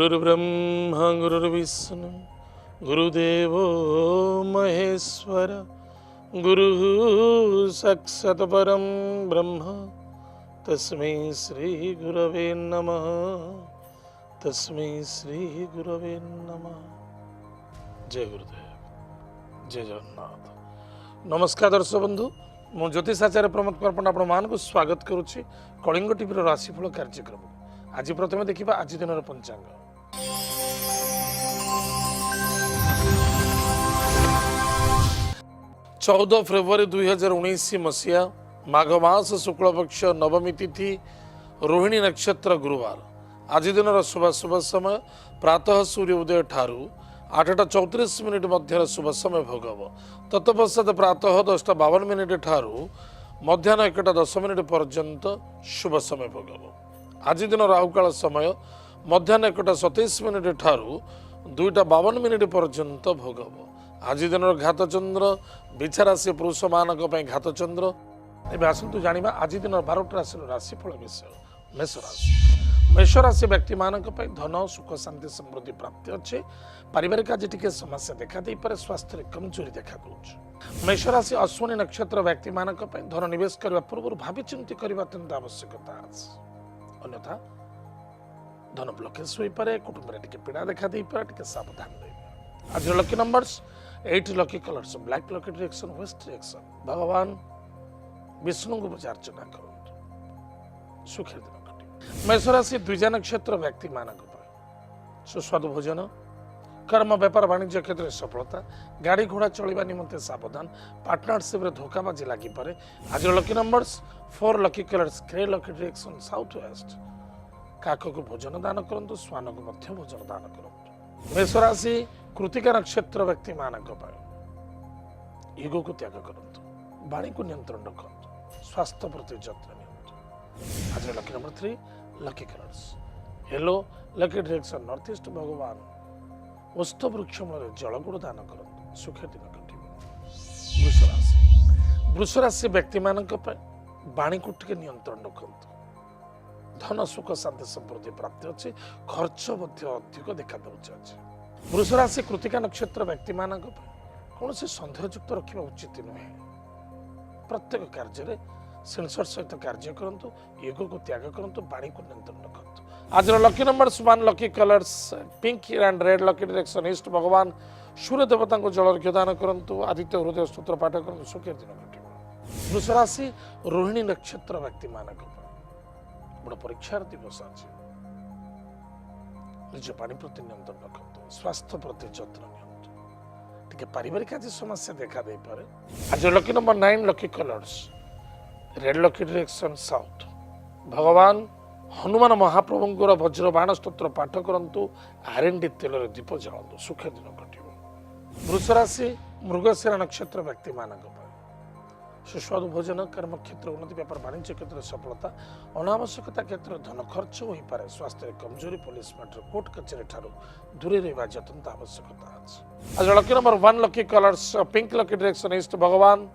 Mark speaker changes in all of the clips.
Speaker 1: गुरुर्ब्रह्मा गुरुर्विष्णु गुरुदेव महेश्वर गुरुः साक्षात् परं ब्रह्म तस्मै श्री गुरवे नमः। तस्मै श्री गुरवे नमः। जय गुरुदेव, जय जगन्नाथ। नमस्कार दर्शक बंधु, मु ज्योतिषाचार्य प्रमोद कुमार आपण मानक स्वागत करुच्ची कलिंग टीवी राशिफल कार्यक्रम। आज प्रथम देखा आज दिन पंचांग। 14 फेब्रुआरी 2019 मसीहा माघ मास शुक्ल पक्ष नवमी तिथि रोहिणी नक्षत्र गुरुवार। आज दिन शुभ समय प्रातः सूर्य उदय ठारू 8:34 मध्य शुभ समय भोगव। तत्पश्चात प्रातः 10:52 ठारू मध्याह्न 1:10 पर्यंत शुभ समय भोगव। आज दिन राहुकाल समय मध्याह्न 1:27 ठारू 2:52 पर्यंत भोगव। आज दिन घात चंद्र बिछा राशि पुरुष मानक घात चंद्र। एवं आसतु जाना आज दिन 12टी राशि राशिफल विषय। मेष राशि मेष राशि व्यक्ति मानक धन सुख शांति समृद्धि प्राप्ति अच्छे। पारिवारिक आज टी समस्या देखा दे पारे, स्वास्थ्य कमजोरी देखा दूसरी। मेष राशि अश्विनी नक्षत्र व्यक्ति मानक धन निवेश करने पूर्व भावी चिंती करने अत्यंत आवश्यकता अछि। अन्यथा धन ब्लकेज हो पारे, कुटुंब में टी पीड़ा देखा दे पारे, टी सावधान रही। आज lucky numbers 8, lucky colours black, lucky direction west direction. भगवान विष्णु को पूजा अर्चना करूँ, सुखी दिन कटे। मेष राशि द्विजा नक्षत्र व्यक्ति मानक सुस्वादु भोजन, कर्म व्यापार वाणिज्य क्षेत्र में सफलता, गाड़ी घोड़ा चलवा निमंते सावधान, पार्टनरशिप रे धोखाबाजी लगी पारे। आज lucky numbers 4, lucky colours grey, lucky direction south waste. काक को भोजन दान करंतु, श्वान को मध्य भोजन दान करंतु। मेष राशि कृतिका नक्षत्र व्यक्ति मानक ईगो को त्याग करंतु, वाणी को नियंत्रण रखंतु, स्वास्थ्य प्रति जत्न नियंतु। आज lucky number 3, lucky colours yellow, lucky direction north east. भगवान ओस्थ वृक्ष मूल जलगुड़ दान करंतु, सुखी दिन कटिब। वृष राशि व्यक्ति मानक वाणी को टिके नियंत्रण रखंतु, धन सुख शांति समृद्धि प्राप्ति अच्छे। खर्च अधिक देखा दौचे। वृष राशि कृतिका नक्षत्र व्यक्ति मानक कौन से सन्देहयुक्त रखा उचित नुहे। प्रत्येक कार्य सेंसर सहित कार्य करंतु, ईगो को त्याग करंतु, वाणी को नियंत्रण रखंतु। आज lucky numbers 1, lucky colours pink and red, lucky direction east. भगवान सूर्य देवता को जल अर्घ्य दान करंतु, आदित्य हृदय स्तोत्र पाठ करंतु, सुखी दिन कटिब। वृष राशि रोहिणी नक्षत्र व्यक्ति मानक बड़ परीक्षार दिवस आज। निज पानी प्रति नियंत्रण रखंतु, स्वास्थ्य प्रति जत्न नियंतु, टिके पारिवारिक आज समस्या देखा दे पारे। आज lucky number 9, lucky colours red, lucky direction south. भगवान हनुमान महाप्रभुंकर वज्र बाण स्तोत्र पाठ करंतु, आरएनडी तेल दीप जलांतु, सुखी दिन कटिब। वृष राशि मृगशिरा नक्षत्र व्यक्ति मानक सुस्वादु भोजन, कर्म क्षेत्र उन्नति, व्यापार वाणिज्य क्षेत्र सफलता, अनावश्यकता क्षेत्र धन खर्च हो पारे। स्वास्थ्य कमजोरी, पुलिस मैटर कोर्ट कचेरी ठारू दूरे रहा जतनता आवश्यकता आज। आज lucky number 1, lucky colours pink, lucky direction east. भगवान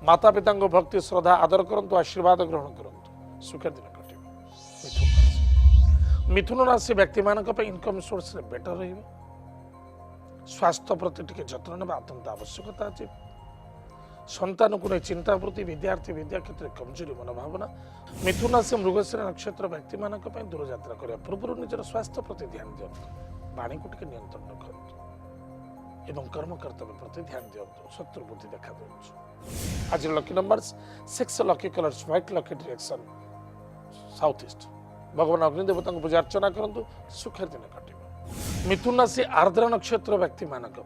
Speaker 1: माता पिता को भक्ति श्रद्धा आदर करंतु, आशीर्वाद ग्रहण करंतु, सुखी दिन कटिब। मिथुन राशि व्यक्ति मानक इनकम सोर्स बेटर रहिबो। स्वास्थ्य प्रति टिके जत्न नेबा अत्यंत आवश्यकता अछि। संतान को नहीं चिंता वृत्ति, विद्यार्थी विद्या क्षेत्र कमजोरी मनोभावना। मिथुन राशि मृगशिरा नक्षत्र व्यक्ति मानक दूर यात्रा करने पूर्व निजर स्वास्थ्य प्रति ध्यान दिंतु, वाणी को टिके नियंत्रण रखंतु एवं कर्म कर्तव्य प्रति ध्यान दिंतु, शत्रु बुद्धि देखा दौर। आज lucky numbers 6, lucky colours white, lucky direction south east. भगवान अग्नि देवता को पूजा अर्चना करंतु, सुखी दिन कटिब। मिथुन राशि आर्द्रा नक्षत्र व्यक्ति मानक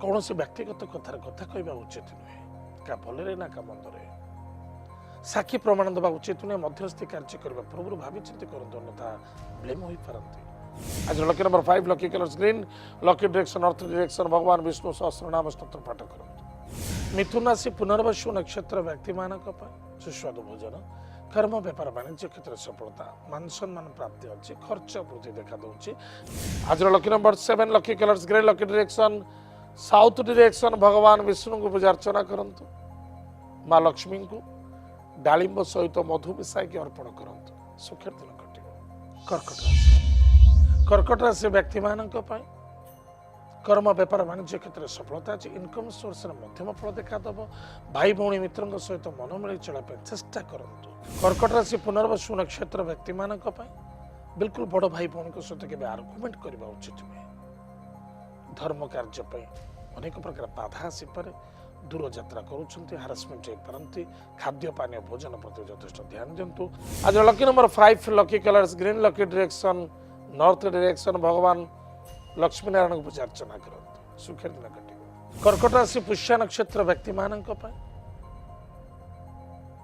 Speaker 1: कौन से व्यक्तिगत कथार कथा कहवा उचित नुहे, क्या भल ना क्या मंदरे। साक्षी प्रमाण देवा उचित नुहे। मध्यस्थी कार्य करने पूर्व भावी चिंती करंतु, अन्यथा ब्लेम हो पारती। आज lucky number 5, lucky colours green, lucky direction north direction. भगवान विष्णु सहस्रनाम स्तोत्र पाठ करंतु। मिथुन राशि पुनर्वसु नक्षत्र व्यक्ति मानक सुस्वादु भोजन, कर्म व्यापार वाणिज्य क्षेत्र सफलता, मान सम्मान प्राप्ति अच्छे। खर्च वृद्धि देखा दौचे। आज lucky number 7, lucky colours grey, lucky direction south direction. भगवान विष्णु को पूजा अर्चना करंतु, माँ लक्ष्मी को डालिंब सहित मधु मिसाई अर्पण करंतु, सुखी दिन कटिब। कर्कट राशि कर्कट राशि व्यक्ति मानक कर्म बेपार वाणिज्य क्षेत्र में सफलता अच्छी इनकम सोर्स मध्यम फल देखादेव भाई भौणी मित्रों सहित मन मिल चलने चेष्टा करूँ। कर्कट राशि पुनर्वसु नक्षत्र व्यक्ति मानक बिल्कुल बड़ भाई भौणी सहित के आर्गुमेंट करने उचित नुहे। धर्म कार्य अनेक प्रकार बाधा आसपे दूर यात्रा करुँच हारासमेंट हो पारती खाद्य पानी भोजन प्रति यथेष ध्यान दिंतु। आज lucky number 5 lucky colours green lucky direction north direction भगवान लक्ष्मी नारायण को पूजा अर्चना करते सुखर दिन कट। कर्कट राशि पुष्य नक्षत्र व्यक्ति मान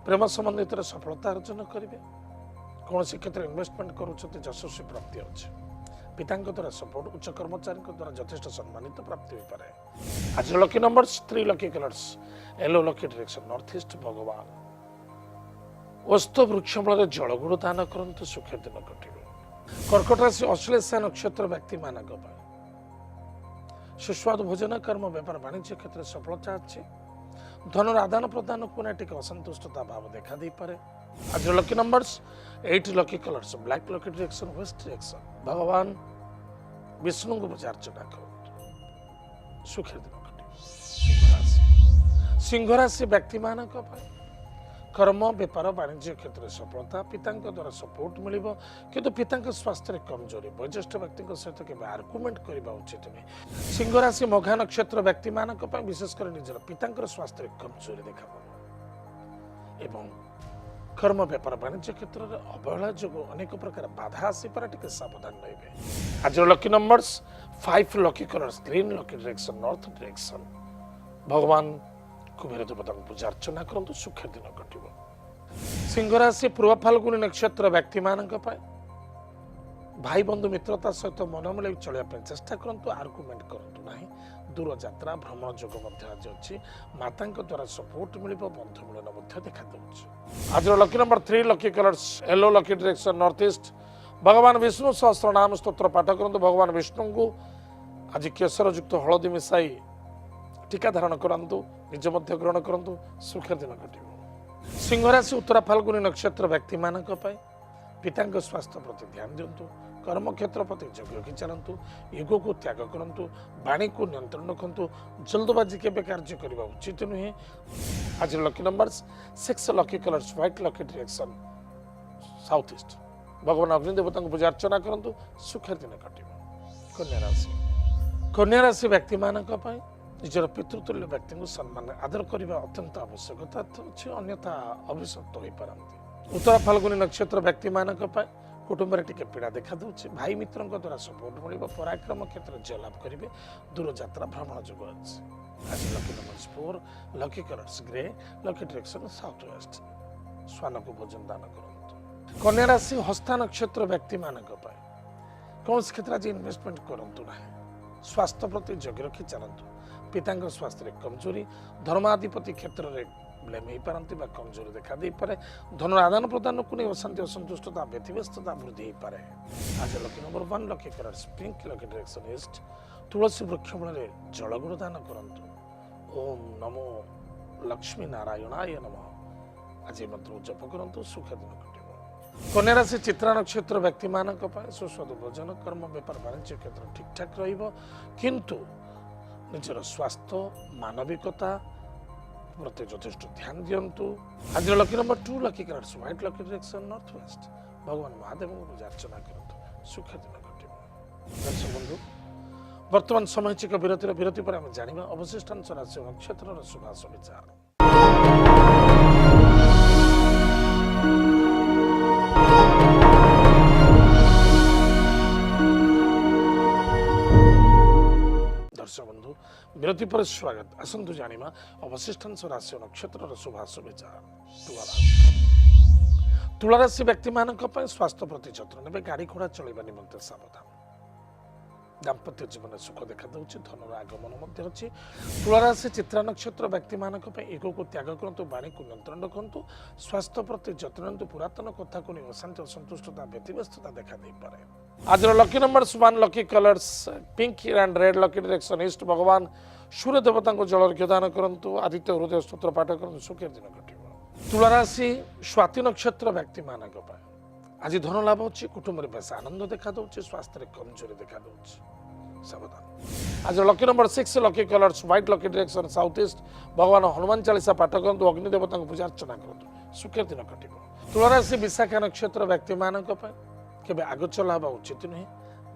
Speaker 1: प्रेम संबंधित सफलता अर्जन करेंगे कौन क्षेत्र इन्वेस्टमेंट करुँच यशस्वी प्राप्ति अच्छे पिता द्वारा सपोर्ट उच्च कर्मचारी द्वारा यथेष सम्मानित प्राप्ति हो पाए। आज lucky numbers 3 lucky colours yellow lucky direction north east भगवान वस्तु वृक्ष मूल जलगुड़ दान करते सुखर दिन कट। कर्कट राशि अश्लेषा नक्षत्र व्यक्ति मानक सुस्वादु भोजन कर्म व्यापार वाणिज्य क्षेत्र में सफलता अच्छी धनर आदान प्रदान को टे असंतुष्टता भाव देखा दे पारे। आज lucky numbers 8 lucky colours black lucky direction west direction भगवान विष्णु को पूजा अर्चना कर सुखर दिन कटे। सिंह राशि व्यक्ति मानक कर्म बेपार वाणिज्य क्षेत्र में सफलता पिता द्वारा सपोर्ट मिल किंतु पिता स्वास्थ्य कमजोरी वयोज्येष्ठ व्यक्ति सहित के आर्गुमेंट करने उचित नुहे। सिंह राशि मघा नक्षत्र व्यक्ति मानक विशेषकर निजर पिता स्वास्थ्य कमजोरी देखा एवं कर्म बेपार वाणिज्य क्षेत्र में अवहेला जो अनेक प्रकार बाधा आसपे टे सावधान रहे। आज lucky numbers 5 lucky colours green lucky direction north direction भगवान कुबेर देवता को पूजा अर्चना करूँ सुखर दिन कट। सिंह राशि पूर्व फाल्गुनी नक्षत्र व्यक्ति मानक भाई बंधु मित्रता सहित मन मिल चलने चेष्टा करूँ आर्गुमेंट करूँ ना दूर यात्रा भ्रमण जोग आज अच्छी माता द्वारा सपोर्ट मिल बंधु मिलन देखा दूँ। आज lucky number 3 lucky colours yellow lucky direction north east भगवान विष्णु सहस्र नाम स्तोत्र पाठ करूँ भगवान विष्णु को आज केसर युक्त हलदी मिसाई टीका धारण करूँ निज मध्य ग्रहण करूँ सुखर दिन कट। सिंह राशि उत्तरा फाल्गुनी नक्षत्र व्यक्ति मानक पिता स्वास्थ्य प्रति ध्यान दिंतु कर्म क्षेत्र प्रति जग रखी चलतु ईगो को त्याग करूँ वाणी को नियंत्रण रखु जल्दबाजी के कार्य करने उचित नुहे। आज lucky numbers 6 lucky colours white lucky direction south east भगवान अग्निदेवता को पूजा अर्चना करूँ सुखर दिन कट। कन्या राशि व्यक्ति मानक निजर पितृतुल्य व्यक्ति को सम्मान आदर करने अत्यंत आवश्यकता अच्छे अन्यथा अभिशप्त हो पारती। उत्तर फाल्गुनी नक्षत्र व्यक्ति मानक कुटुंब टी पीड़ा देखा दूसरी भाई मित्रों द्वारा सपोर्ट मिल पराक्रम क्षेत्र में जय लाभ करेंगे दूर यात्रा भ्रमण जोग अच्छे। आज lucky number 4 lucky colours grey lucky direction south waste श्वान को भोजन दान करूँ। कन्या राशि हस्ता नक्षत्र व्यक्ति मानक कौन क्षेत्र आज इन्वेस्टमेंट करूँ ना स्वास्थ्य प्रति जग रखी चलतु पिता स्वास्थ्य कमजोरी धर्माधिपति क्षेत्र में ब्लेम हो पारती कमजोरी देखा दे पारे धन आदान प्रदान को नहीं अशांति असंतुष्टता व्यतिव्यस्तता वृद्धि हो पाए। आज lucky number 1 lucky colours pink lucky direction east तुलसी वृक्ष मूल जलगुड़ दान करूँ ओम नमो लक्ष्मी नारायणाय नमः आज मंत्र जप करूँ सुख दिन कट। कन्या राशि चित्रा नक्षत्र व्यक्ति मानक सुस्वादु भोजन कर्म बेपार वाणिज्य क्षेत्र ठीक ठाक रु निजर स्वास्थ्य मानविकता प्रति यथेष ध्यान दिंतु। आज lucky number 2 lucky colours white lucky direction north west भगवान महादेव को पूजा अर्चना करूँ सुख दिन कट। दर्शक बंधु वर्तमान समय चिक विरति पर आम जाना अवशिष्टांश राशि नक्षत्र शुभाश विचार। दर्शक बंधु विरति पर स्वागत आसतु जाना अवशिष्टांश राशि नक्षत्र शुभाश विचार। तुला राशि व्यक्ति मानक स्वास्थ्य प्रति जत्न ने गाड़ी घोड़ा चलवा निमंते सावधान दाम्पत्य जीवन सुख देखा दूसरी धनर आगमन अच्छी। तुला राशि चित्रा नक्षत्र व्यक्ति मानक ईगो को त्याग करूँ वाणी को नियंत्रण रखु स्वास्थ्य प्रति जत्न नियंतु पुरातन कथा को नहीं अशांति असंतुष्टता व्यतिव्यस्तता देखा दे पारे। आज lucky numbers 1 lucky colours pink and red lucky direction east भगवान सूर्य देवता को जल अर्घ्य दान करूँ आदित्य हृदय स्तोत्र पाठ करूँ सुखर दिन कट। तुला राशि स्वाति नक्षत्र व्यक्ति मानक आज धन लाभ अच्छी कुटुंब में बेस आनंद देखा दूसरी स्वास्थ्य कमजोरी देखा दूसरी सावधान। आज lucky number 6 lucky colours white lucky direction south east भगवान हनुमान चालीसा पाठ करतु अग्नि देवता पूजा अर्चना करतु सुखर दिन कटिब। तुलाराशि विशाखा नक्षत्र व्यक्ति मान केवे आग चला उचित नुहे।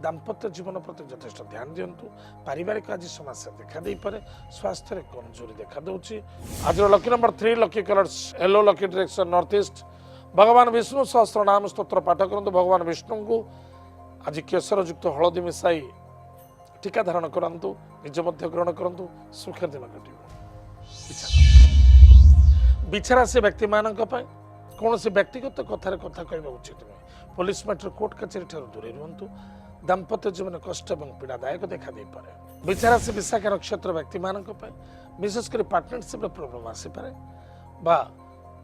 Speaker 1: दाम्पत्य जीवन प्रति यथेष ध्यान दिंतु। पारिवारिक आज समस्या देखा दे पारे। स्वास्थ्य कमजोरी देखा दूसरी। आज lucky number 3 lucky colours yellow lucky direction north east भगवान विष्णु सहस्र नाम स्तोत्र पाठ करतु। भगवान विष्णु को आज केसर युक्त हलदी मिसाई टीका धारण करंतु निज मध्य ग्रहण करंतु सुखर दिन कटिब। विचारा से व्यक्ति मान कौन से व्यक्तिगत कथार कथा कहवा उचित नुहे। पुलिस मैटर कोर्ट कचेरी ठार दूरे रुहतु। दाम्पत्य जीवन कष्ट और पीड़ादायक देखा दे पारे। विचारा से विशाखा नक्षत्र व्यक्ति मान विशेषकर पार्टनरशिप प्रॉब्लम आसीपे बा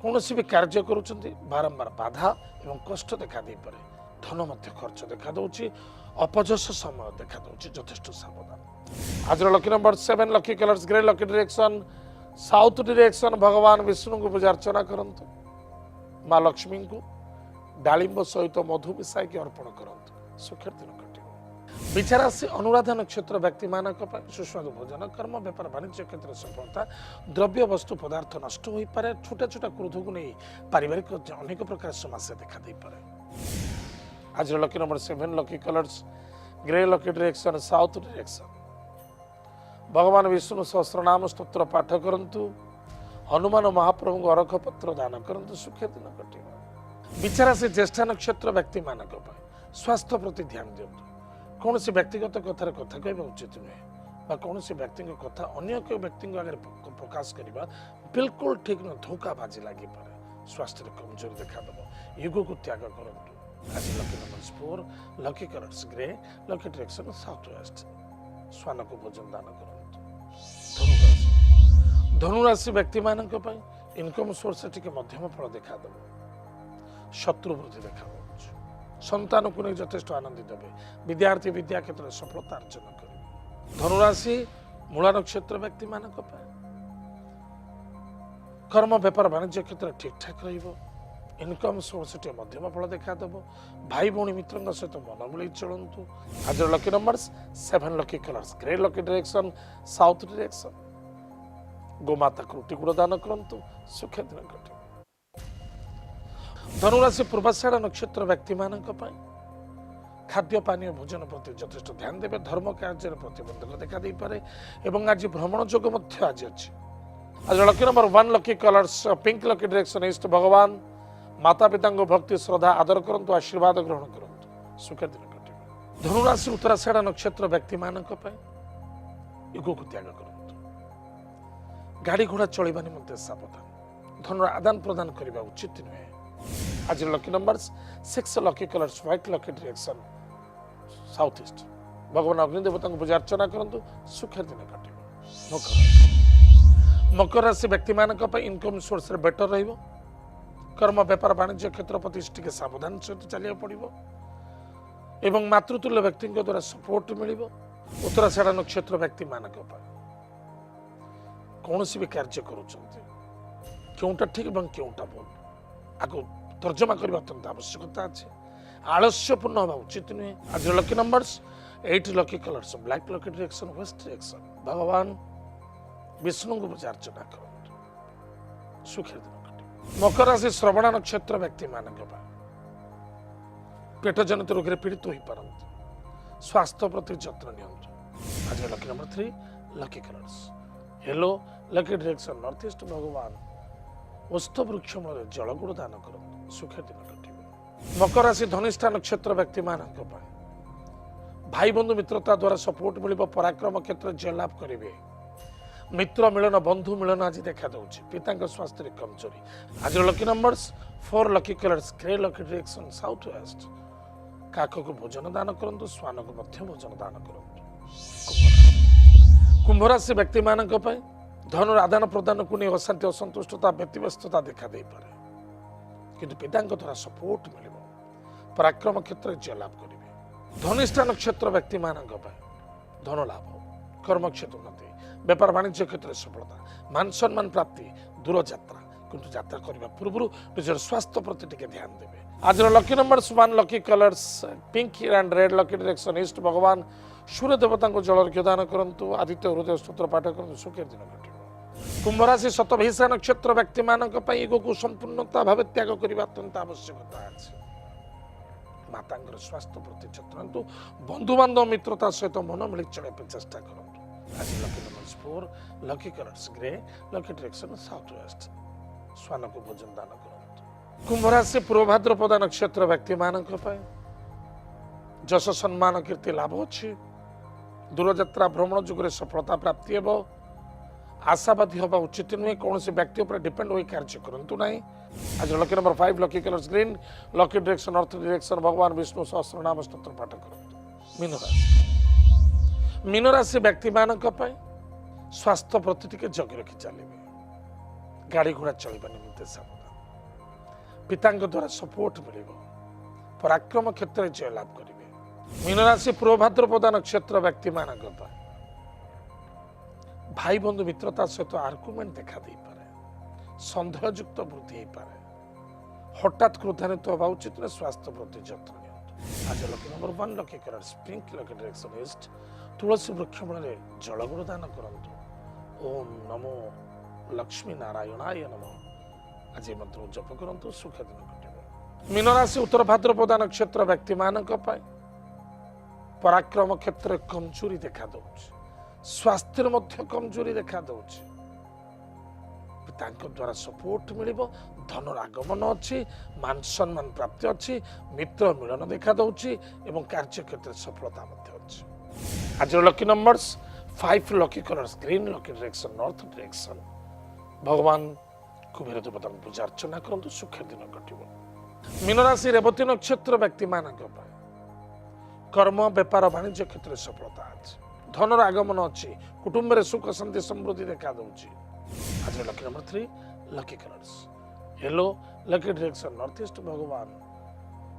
Speaker 1: कौन भी कार्य करुँच बारंबार बाधा एवं कष्ट देखा दे पारे। धन मध्य खर्च देखा दूसरी। अपजस समय देखा दूसरी यथेष सावधान। आज lucky number 7 lucky colours grey lucky direction south direction भगवान विष्णु को पूजा अर्चना करंतु। माँ लक्ष्मी को डालिंब सहित मधु मिसाई अर्पण करंतु सुखर दिन कटिब। विचारा से अनुराधा नक्षत्र व्यक्ति मान सुस्वादु भोजन कर्म व्यापार वाणिज्य क्षेत्र सफलता द्रव्य वस्तु पदार्थ नष्ट हो पारे। छोटा छोटा क्रोध को नहीं पारिवारिक अनेक प्रकार समस्या देखा दे पारे। आज lucky number 7 lucky colours grey lucky direction south direction भगवान विष्णु सहस्रनाम स्तोत्र पाठ करंतु। हनुमान महाप्रभु को अरख पत्र दान करंतु सुखे दिन कटिब। विचारा से ज्येष्ठ नक्षत्र व्यक्ति मान स्वास्थ्य प्रति ध्यान दिंतु। कौन से व्यक्तिगत कथार कथा कहवा उचित नुहे। कौन से व्यक्ति कथा अन्य व्यक्ति आगे प्रकाश करने बिल्कुल ठीक न धोखाबाजी लगी पारे। स्वास्थ्य कमजोर देखा दब। युग को त्याग करंतु। आज lucky number 4 lucky colours grey lucky direction south waste श्वान को भोजन दान करंतु। धनुराशि व्यक्ति मान इनकम सोर्स टिके मध्यम फल देखा दब। शत्रु वृद्धि देखा संतान को नहीं यथेष आनंदित हे। विद्यार्थी विद्या क्षेत्र में सफलता अर्जन करेंगे। धनुराशि मूला नक्षत्र व्यक्ति मान कर्म व्यापार वाणिज्य क्षेत्र ठीक ठाक रहिबो। इनकम सोर्स टे मध्यम फल देखा दब। भाई भौणी मित्रों सहित मन मिल चलतु। आज lucky numbers 7 lucky colours grey lucky direction south direction गोमाता को रुटी गुड़ दान करंतु सुखे दिन कटे। धनुराशि पूर्वाषाढ़ नक्षत्र व्यक्ति मान खाद्य पानीय भोजन प्रति यथेष ध्यान देवे। धर्म कार्य प्रतिबंधक देखा दे पारे एवं आज भ्रमण जोग आज अच्छी। आज lucky number 1 lucky colours pink lucky direction east भगवान माता पिता भक्ति श्रद्धा आदर करंतु आशीर्वाद ग्रहण करंतु सुखे दिन कटे। धनुराशि उत्तराषाढ़ नक्षत्र व्यक्ति मान युग को त्याग करंतु। गाड़ी घोड़ा चलवा निमंते सावधान। धन आदान प्रदान करने उचित नुहे। आज lucky numbers 6 lucky colours white lucky direction south east भगवान अग्नि देवता पूजा अर्चना करंतु सुखे दिन कटे। मकर राशि व्यक्ति मान इनकम सोर्स बेटर रहिबो। कर्म व्यापार वाणिज्य क्षेत्र प्रति टिके सावधान सहित चलिया पड़िबो एवं मातृतुल्य व्यक्ति द्वारा सपोर्ट मिलिबो। उत्तराषाढ़ नक्षत्र व्यक्ति मान कौन भी कार्य करुचंती क्योंटा ठीक और क्योंटा भूल आगे तर्जमा करने अत्यंत आवश्यकता अच्छे। आलस्यपूर्ण हवा उचित नुहे। आज lucky numbers 8 lucky colours black lucky direction west direction भगवान विष्णु को पूजा अर्चना करंतु सुखे दिन कटे। मकर राशि श्रवण नक्षत्र व्यक्ति मान पेट जनित रोग पीड़ित हो पारती। स्वास्थ्य प्रति जत्न नियंतु। आज lucky number 3 lucky colours yellow lucky direction north east भगवान ओस्थ वृक्ष मूल जलगुड़ दान करंतु सुखे दिन कटे। मकर राशि धनिष्ठा नक्षत्र व्यक्ति मान भाई बंधु मित्रता द्वारा सपोर्ट मिल पराक्रम क्षेत्र जय लाभ करेंगे। मित्र मिलन बंधु मिलन आज देखा दूसरी। पिता स्वास्थ्य कमजोरी। आज lucky numbers 4 lucky colours grey lucky direction south waste काक को भोजन दान करंतु श्वान को मध्य भोजन दान करंतु। कुंभ राशि व्यक्ति मान धन आदान प्रदान को नहीं अशांति असंतुष्टता व्यतिव्यस्तता देखा दे पारे किंतु पिता द्वारा सपोर्ट मिल पराक्रम क्षेत्र जय लाभ करेंगे। धनिष्ठा नक्षत्र व्यक्ति मान धन लाभ कर्म क्षेत्र उन्नति व्यापार वाणिज्य क्षेत्र सफलता मान सम्मान प्राप्ति दूर यात्रा किंतु यात्रा करने पूर्व निजर स्वास्थ्य प्रति ध्यान देवे। आज lucky numbers 1 lucky colours pink and red lucky direction east भगवान सूर्य देवता को जल अर्घ्य दान करंतु आदित्य हृदय स्तोत्र पाठ करंतु सुखे दिन घटिबो। कुंभ राशि शतभिषा नक्षत्र व्यक्ति मानक पई एगो को संपूर्णता भाव त्याग करबा अत्यंत आवश्यकता अछि। मातांगर स्वास्थ्य प्रति चतुरंतु बंधु बांधव मित्रता सहित मन मिली चले चेष्टा करंतु। आज lucky numbers 4 lucky colours grey lucky direction south west स्वान को भोजन दान करंतु। कुंभ राशि पूर्व भाद्रपद नक्षत्र व्यक्ति मानक पई जश सम्मान कीर्ति लाभ अछि। दूरयात्रा भ्रमण जुगरे सफलता प्राप्ति हेब। आशावादी हवा उचित नुहे कौन से व्यक्ति पर डिपेंड होई कार्य करंतु नहीं। आज lucky number 5 lucky colours green lucky direction north direction भगवान विष्णु सहस्रनाम स्तोत्र पाठ करंतु। मीन राशि व्यक्ति मानक पई स्वास्थ्य प्रति टिके जगी रखी चलिबे। गाड़ी घोड़ा चलबा निमित्त सावधान। पिता द्वारा सपोर्ट मिलिबो। पराक्रम क्षेत्र में जय लाभ करेंगे। मीन राशि पूर्व भाद्रपद नक्षत्र व्यक्ति मानक भाई बंधु मित्रता सहित आर्गुमेंट देखा दे पारे। संदेहयुक्त वृद्धि हो पारे। हठात क्रोधान्वित होगा उचित स्वास्थ्य प्रति जत्न नियंतु। आज lucky number 1 lucky colours pink lucky direction east तुलसी वृक्ष मूल जलगुड़ दान करंतु। ओम नमो लक्ष्मी नारायणाय नमः आज मंत्र जप करंतु सुख दिन घटिबो। मीन राशि उत्तर भाद्रपद नक्षत्र व्यक्ति मानक पाई पराक्रम क्षेत्र कमजोरी देखा दउछि। स्वास्थ्य मध्य कमजोरी देखा दउछि। पितांक द्वारा सपोर्ट मिलिबो। धनर आगमन अछि। मान सम्मान प्राप्ति अछि। मित्र मिलन देखा दउछि एवं कार्य क्षेत्र सफलता मध्य अछि। आज lucky numbers 5 lucky colours green lucky direction north direction भगवान कुबेर देवता पूजा अर्चना करंतु सुख दिन घटिबो। मीन राशि रेवती नक्षत्र व्यक्ति मानक कर्म व्यापार वाणिज्य क्षेत्र में सफलता अछि। धनर आगमन अच्छी कुटुंब में सुख शांति समृद्धि देखा दउछि। आज lucky number 3 lucky colours yellow lucky direction north east भगवान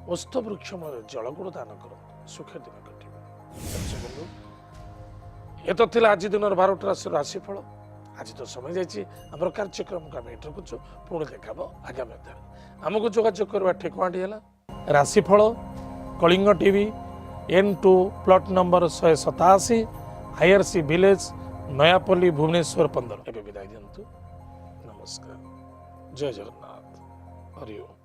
Speaker 1: ओस्थ वृक्ष मूल जलगुड़ दान करंतु सुख दिन घटिबो। ये तो थिला आज दिन 12टा राशिफल। आज तो समय जाइए आम कार्यक्रम को आम ये रखुचु पुणी देखा आगामी अध्याय। आमको जोगाजोग करवा ठेकवाटी है राशिफल Kalinga TV N2 plot number 187 IRC village Nayapalli Bhubaneswar 15 एवं विदाय दिंतु। नमस्कार जय जगन्नाथ हरि ओम।